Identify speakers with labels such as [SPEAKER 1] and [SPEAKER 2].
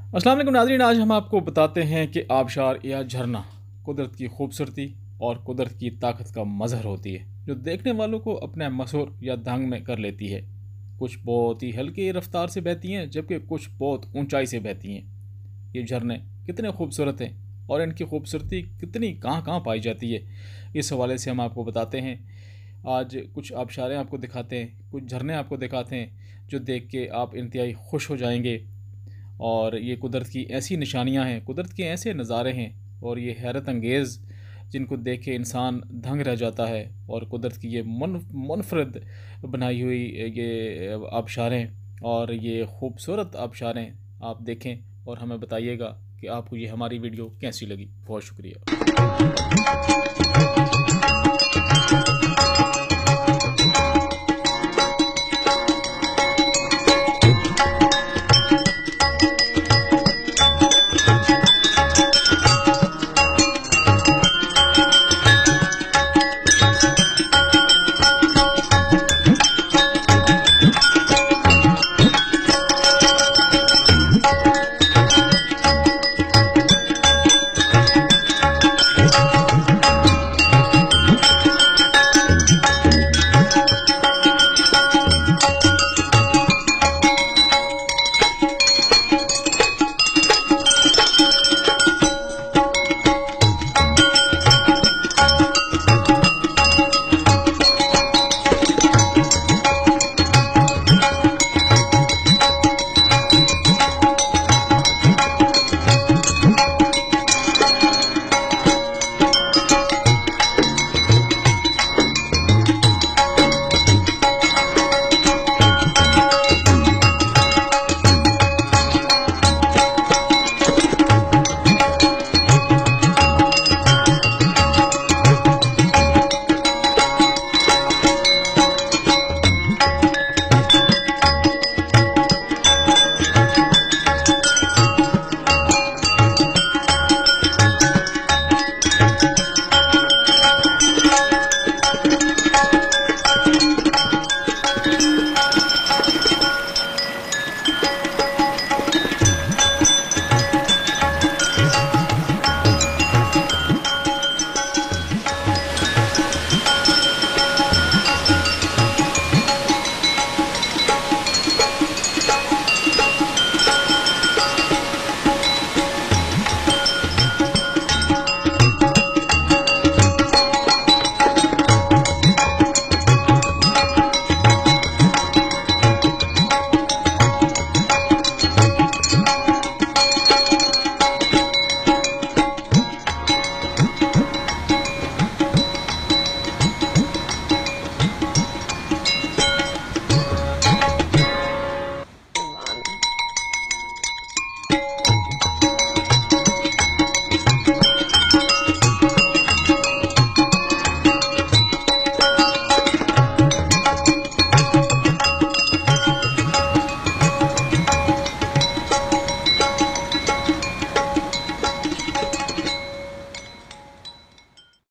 [SPEAKER 1] अस्सलाम वालेकुम नाज़रीन, आज हम आपको बताते हैं कि आबशार या झरना कुदरत की खूबसूरती और कुदरत की ताकत का मज़हर होती है, जो देखने वालों को अपने मसूर या दंग में कर लेती है। कुछ बहुत ही हल्की रफ्तार से बहती हैं, जबकि कुछ बहुत ऊंचाई से बहती हैं। ये झरने कितने खूबसूरत हैं और इनकी खूबसूरती कितनी कहाँ कहाँ पाई जाती है, इस हवाले से हम आपको बताते हैं। आज कुछ आबशारें आपको दिखाते हैं, कुछ झरने आपको दिखाते हैं जो देख के आप इंतहाई खुश हो जाएंगे। और ये कुदरत की ऐसी निशानियाँ हैं, कुदरत के ऐसे नज़ारे हैं और ये हैरत अंगेज़, जिनको देख के इंसान दंग रह जाता है। और कुदरत की ये मुनफरद बनाई हुई ये आबशारें और ये खूबसूरत आबशारें आप देखें और हमें बताइएगा कि आपको ये हमारी वीडियो कैसी लगी। बहुत शुक्रिया।